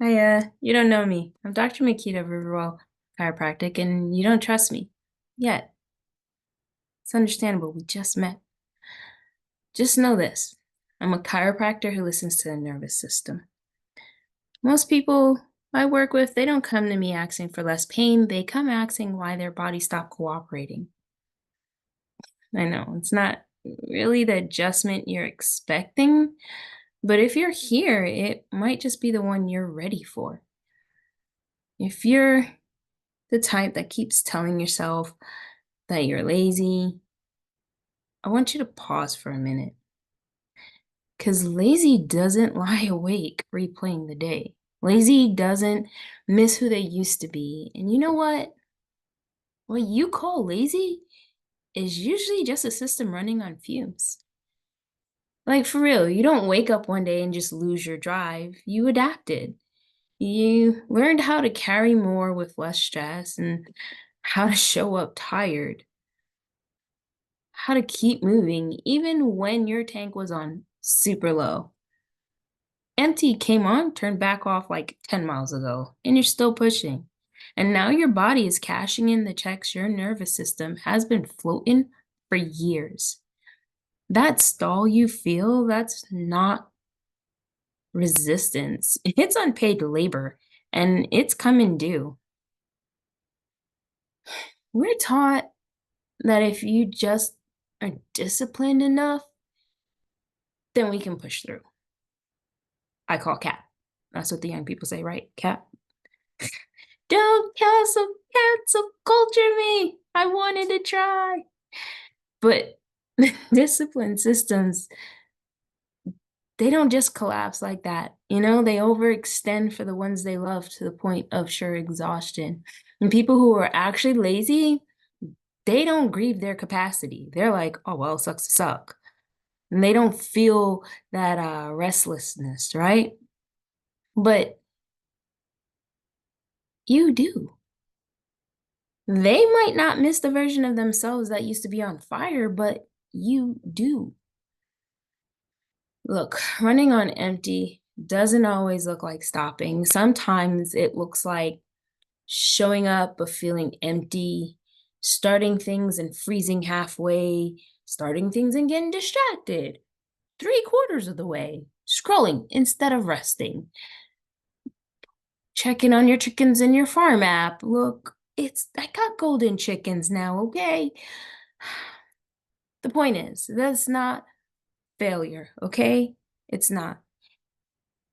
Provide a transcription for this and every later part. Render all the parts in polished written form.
Hi, you don't know me. I'm Dr. Makita Riverwell, chiropractic, and you don't trust me. Yet. It's understandable, we just met. Just know this. I'm a chiropractor who listens to the nervous system. Most people I work with, they don't come to me asking for less pain. They come asking why their body stopped cooperating. I know, it's not really the adjustment you're expecting, but if you're here, it might just be the one you're ready for. If you're the type that keeps telling yourself that you're lazy, I want you to pause for a minute. Because lazy doesn't lie awake replaying the day. Lazy doesn't miss who they used to be. And you know what? What you call lazy is usually just a system running on fumes. Like, for real, you don't wake up one day and just lose your drive. You adapted. You learned how to carry more with less stress and how to show up tired, how to keep moving even when your tank was on super low. Empty came on, turned back off like 10 miles ago, and you're still pushing. And now your body is cashing in the checks your nervous system has been floating for years. That stall you feel, that's not resistance. It's unpaid labor, and it's coming due. We're taught that if you just are disciplined enough, then we can push through. I call cap. That's what the young people say, right? Cap. Don't cancel culture me. I wanted to try. But discipline systems, they don't just collapse like that. They overextend for the ones they love to the point of sure exhaustion. And people who are actually lazy, they don't grieve their capacity. They're like, oh, well, sucks to suck. And they don't feel that restlessness, right? But you do. They might not miss the version of themselves that used to be on fire, but you do. Look, running on empty doesn't always look like stopping. Sometimes it looks like showing up but feeling empty, starting things and freezing halfway, starting things and getting distracted 3/4 of the way, scrolling instead of resting, checking on your chickens in your farm app. Look, I got golden chickens now, okay? The point is, that's not failure, okay? It's not.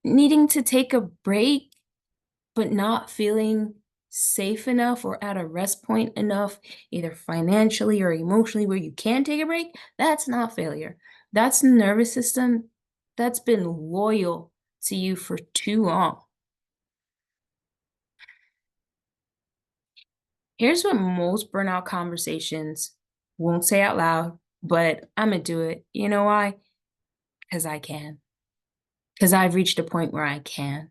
Needing to take a break, but not feeling safe enough or at a rest point enough, either financially or emotionally, where you can take a break, that's not failure. That's the nervous system that's been loyal to you for too long. Here's what most burnout conversations won't say out loud, but I'm gonna do it. You know why? Because I can. Because I've reached a point where I can.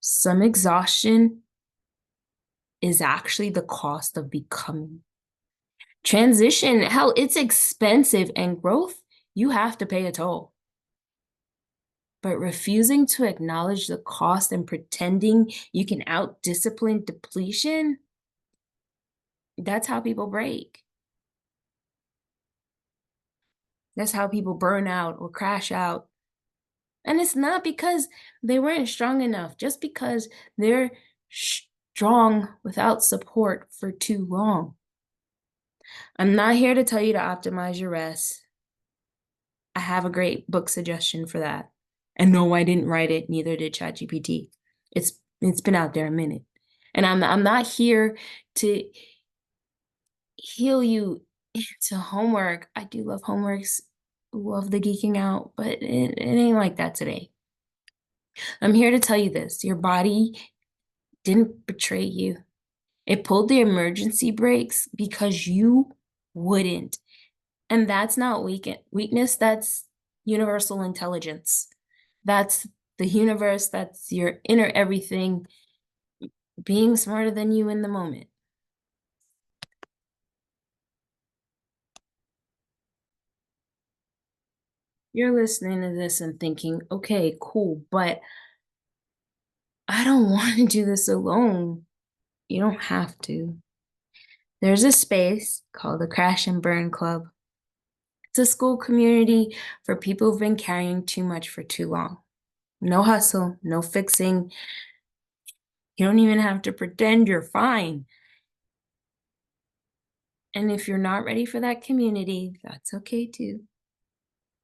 Some exhaustion is actually the cost of becoming. Transition, hell, it's expensive, and growth, you have to pay a toll. But refusing to acknowledge the cost and pretending you can out-discipline depletion, that's how people break. That's how people burn out or crash out. And it's not because they weren't strong enough, just because they're strong without support for too long. I'm not here to tell you to optimize your rest. I have a great book suggestion for that. And no, I didn't write it, neither did ChatGPT. It's been out there a minute. And I'm not here to heal you into homework. I do love homeworks, love the geeking out, but it ain't like that today. I'm here to tell you this. Your body didn't betray you. It pulled the emergency brakes because you wouldn't. And that's not weakness, that's universal intelligence. That's the universe, that's your inner everything being smarter than you in the moment. You're listening to this and thinking, okay, cool, but I don't want to do this alone. You don't have to. There's a space called the Crash and Burn Club. It's a school community for people who've been carrying too much for too long. No hustle, no fixing. You don't even have to pretend you're fine. And if you're not ready for that community, that's okay too.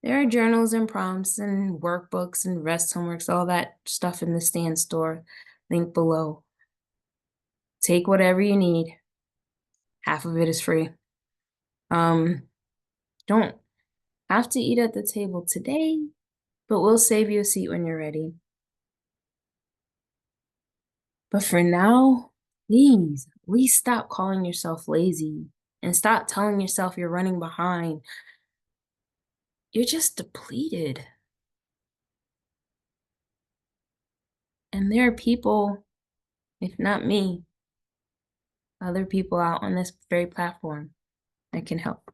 There are journals and prompts and workbooks and rest homeworks, all that stuff in the stand store. Link below. Take whatever you need. Half of it is free. Don't have to eat at the table today, but we'll save you a seat when you're ready. But for now, please, at least stop calling yourself lazy and stop telling yourself you're running behind. You're just depleted. And there are people, if not me, other people out on this very platform that can help.